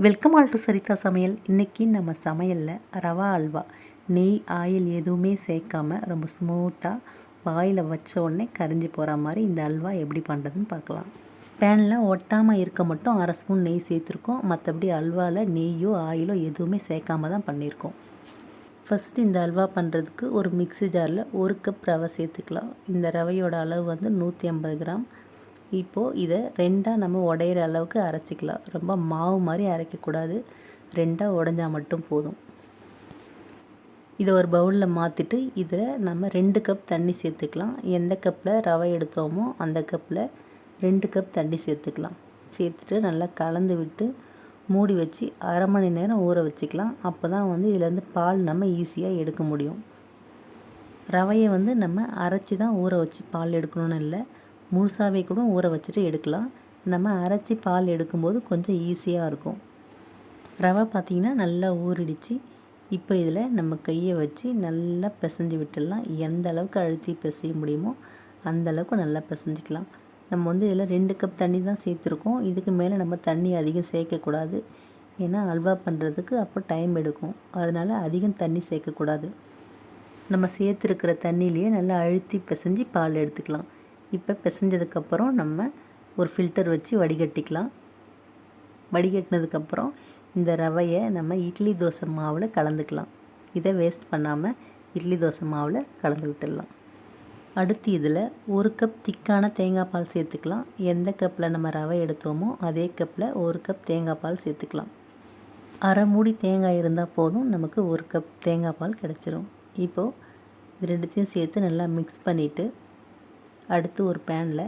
Welcome all to சரிதா சமையல். இன்றைக்கி நம்ம சமையலில் ரவா அல்வா நெய் ஆயில் எதுவுமே சேர்க்காம ரொம்ப ஸ்மூத்தாக வாயில் வச்ச உடனே கரைஞ்சி போகிற மாதிரி இந்த அல்வா எப்படி பண்ணுறதுன்னு பார்க்கலாம். பேனில் ஒட்டாமல் இருக்க மட்டும் 1/2 ஸ்பூன் நெய் சேர்த்துருக்கோம். மற்றபடி அல்வாவில் நெய்யோ ஆயிலோ எதுவுமே சேர்க்காம தான் பண்ணியிருக்கோம். ஃபஸ்ட்டு இந்த அல்வா பண்ணுறதுக்கு ஒரு மிக்ஸி ஜாரில் 1 கப் ரவை சேர்த்துக்கலாம். இந்த ரவையோட அளவு வந்து 150 கிராம். இப்போது இதை 2ஆக நம்ம உடையிற அளவுக்கு அரைச்சிக்கலாம். ரொம்ப மாவு மாதிரி அரைக்கக்கூடாது, 2ஆக உடைஞ்சா மட்டும் போதும். இதை ஒரு பவுலில் மாற்றிட்டு இதில் நம்ம 2 கப் தண்ணி சேர்த்துக்கலாம். எந்த கப்பில் ரவை எடுத்தோமோ அந்த கப்பில் 2 கப் தண்ணி சேர்த்துக்கலாம். சேர்த்துட்டு நல்லா கலந்து விட்டு மூடி வச்சு 1/2 மணி நேரம் ஊற வச்சுக்கலாம். அப்போ தான் வந்து இதிலேருந்து பால் நம்ம ஈஸியாக எடுக்க முடியும். ரவையை வந்து நம்ம அரைச்சி தான் ஊற வச்சு பால் எடுக்கணும்னு இல்லை, முழுசாகவே கூட ஊற வச்சுட்டு எடுக்கலாம். நம்ம அரைச்சி பால் எடுக்கும்போது கொஞ்சம் ஈஸியாக இருக்கும். ரவை பார்த்திங்கன்னா நல்லா ஊறிடுச்சு. இப்போ இதில் நம்ம கையை வச்சு நல்லா பிசைஞ்சு விட்டுடலாம். எந்த அளவுக்கு அழுத்தி பிசைய முடியுமோ அந்த அளவுக்கு நல்லா பிசைஞ்சிக்கலாம். நம்ம வந்து இதில் 2 கப் தண்ணி தான் சேர்த்துருக்கோம். இதுக்கு மேலே நம்ம தண்ணி அதிகம் சேர்க்கக்கூடாது. ஏன்னா அல்வா பண்ணுறதுக்கு அப்போ டைம் எடுக்கும். அதனால் அதிகம் தண்ணி சேர்க்கக்கூடாது. நம்ம சேர்த்துருக்கிற தண்ணியிலையே நல்லா அழுத்தி பிசைஞ்சு பால் எடுத்துக்கலாம். இப்போ பிசைஞ்சதுக்கப்புறம் நம்ம ஒரு ஃபில்டர் வச்சு வடிகட்டிக்கலாம். வடிகட்டினதுக்கப்புறம் இந்த ரவையை நம்ம இட்லி தோசை மாவில் கலந்துக்கலாம். இதை வேஸ்ட் பண்ணாமல் இட்லி தோசை மாவில் கலந்து விட்டுடலாம். அடுத்து இதில் 1 கப் திக்கான தேங்காய் பால் சேர்த்துக்கலாம். எந்த கப்பில் நம்ம ரவை எடுத்தோமோ அதே கப்பில் 1 கப் தேங்காய் பால் சேர்த்துக்கலாம். 1/2 மூடி தேங்காய் இருந்தால் போதும், நமக்கு 1 கப் தேங்காய் பால் கிடச்சிரும். இப்போது இது ரெண்டுத்தையும் சேர்த்து நல்லா மிக்ஸ் பண்ணிவிட்டு அடுத்து ஒரு பேனில்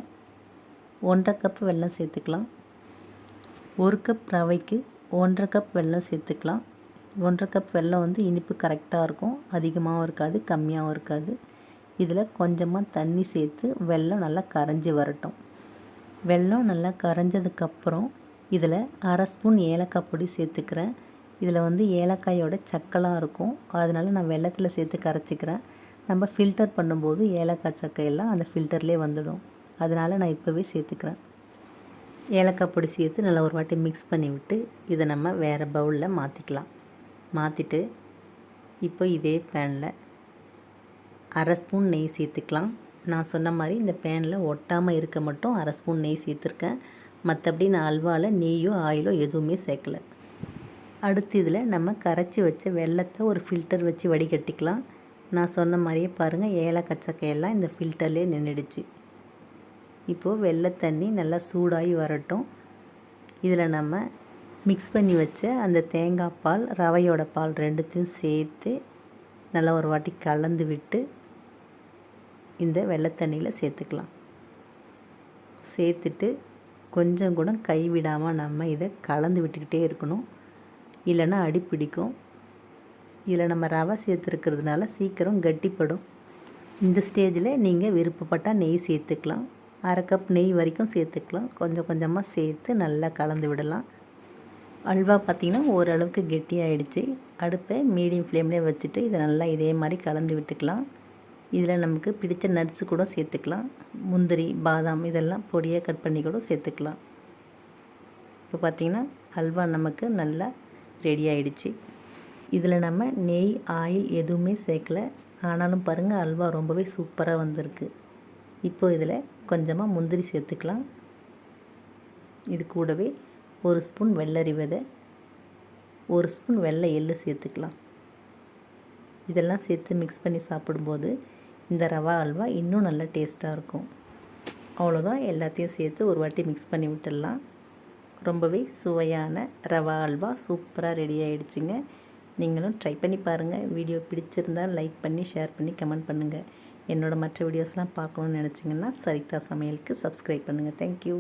1/2 கப் வெல்லம் சேர்த்துக்கலாம். 1 கப் ரவைக்கு 1/2 கப் வெல்லம் சேர்த்துக்கலாம். 1/2 கப் வெல்லம் வந்து இனிப்பு கரெக்டாக இருக்கும், அதிகமாகவும் இருக்காது கம்மியாகவும் இருக்காது. இதில் கொஞ்சமாக தண்ணி சேர்த்து வெல்லம் நல்லா கரைஞ்சி வரட்டும். வெல்லம் நல்லா கரைஞ்சதுக்கப்புறம் இதில் 1/2 ஸ்பூன் ஏலக்காய் பொடி சேர்த்துக்கிறேன். இதில் வந்து ஏலக்காயோட சக்கைலாம் இருக்கும், அதனால் நான் வெல்லத்தில் சேர்த்து கரைச்சிக்கிறேன். நம்ம ஃபில்டர் பண்ணும்போது ஏலக்காய் சக்கையெல்லாம் அந்த ஃபில்டர்லேயே வந்துடும், அதனால் நான் இப்போவே சேர்த்துக்கிறேன். ஏலக்காய் பொடி சேர்த்து நல்லா ஒரு வாட்டி மிக்ஸ் பண்ணி விட்டு இதை நம்ம வேறு பவுலில் மாற்றிக்கலாம். மாற்றிட்டு இப்போ இதே பேனில் 1/2 ஸ்பூன் நெய் சேர்த்துக்கலாம். நான் சொன்ன மாதிரி இந்த பேனில் ஒட்டாமல் இருக்க மட்டும் 1/2 ஸ்பூன் நெய் சேர்த்துருக்கேன். மற்றபடி நான் அல்வாவில் நெய்யோ ஆயிலோ எதுவுமே சேர்க்கலை. அடுத்து இதில் நம்ம கரைச்சி வச்ச வெல்லத்தை ஒரு ஃபில்டர் வச்சு வடிகட்டிக்கலாம். நான் சொன்ன மாதிரியே பாருங்கள், ஏலக்காய் சக்கையெல்லாம் இந்த ஃபில்டர்லேயே நின்றுடுச்சு. இப்போது வெள்ளை தண்ணி நல்லா சூடாகி வரட்டும். இதில் நம்ம மிக்ஸ் பண்ணி வச்ச அந்த தேங்காய் பால் ரவையோட பால் ரெண்டுத்தையும் சேர்த்து நல்லா ஒரு வாட்டி கலந்து விட்டு இந்த வெள்ளை தண்ணியில் சேர்த்துக்கலாம். சேர்த்துட்டு கொஞ்சம் கூட கைவிடாமல் நம்ம இதை கலந்து விட்டுக்கிட்டே இருக்கணும், இல்லைன்னா அடி பிடிக்கும். இதில் நம்ம ரவை சேர்த்துருக்கிறதுனால சீக்கிரம் கட்டிப்படும். இந்த ஸ்டேஜில் நீங்கள் விருப்பப்பட்டால் நெய் சேர்த்துக்கலாம். 1/2 கப் நெய் வரைக்கும் சேர்த்துக்கலாம். கொஞ்சம் கொஞ்சமாக சேர்த்து நல்லா கலந்து விடலாம். அல்வா பார்த்திங்கன்னா ஓரளவுக்கு கெட்டியாகிடுச்சு. அடுப்பை மீடியம் ஃப்ளேம்லேயே வச்சுட்டு இதை நல்லா இதே மாதிரி கலந்து விட்டுக்கலாம். இதில் நமக்கு பிடிச்ச நட்ஸு கூட சேர்த்துக்கலாம். முந்திரி, பாதாம் இதெல்லாம் பொடியாக கட் பண்ணி கூட சேர்த்துக்கலாம். இப்போ பார்த்திங்கன்னா அல்வா நமக்கு நல்லா ரெடி ஆகிடுச்சு. இதில் நம்ம நெய் ஆயில் எதுவுமே சேர்க்கலை, ஆனாலும் பாருங்கள் அல்வா ரொம்பவே சூப்பராக வந்திருக்கு. இப்போது இதில் கொஞ்சமாக முந்திரி சேர்த்துக்கலாம். இது கூடவே 1 ஸ்பூன் வெள்ளரி விதை, 1 ஸ்பூன் வெள்ளை எள்ளு சேர்த்துக்கலாம். இதெல்லாம் சேர்த்து மிக்ஸ் பண்ணி சாப்பிடும்போது இந்த ரவா அல்வா இன்னும் நல்லா டேஸ்ட்டாக இருக்கும். அவ்வளோதான், எல்லாத்தையும் சேர்த்து ஒரு வாட்டி மிக்ஸ் பண்ணி விட்டுடலாம். ரொம்பவே சுவையான ரவா அல்வா சூப்பராக ரெடி ஆகிடுச்சிங்க. நீங்களும் ட்ரை பண்ணி பாருங்கள். வீடியோ பிடிச்சிருந்தால் லைக் பண்ணி ஷேர் பண்ணி கமெண்ட் பண்ணுங்கள். என்னோடய மற்ற வீடியோஸ்லாம் பார்க்கணுன்னு நினச்சிங்கன்னா சரிதா சமையலுக்கு சப்ஸ்கிரைப் பண்ணுங்கள். தேங்க்யூ.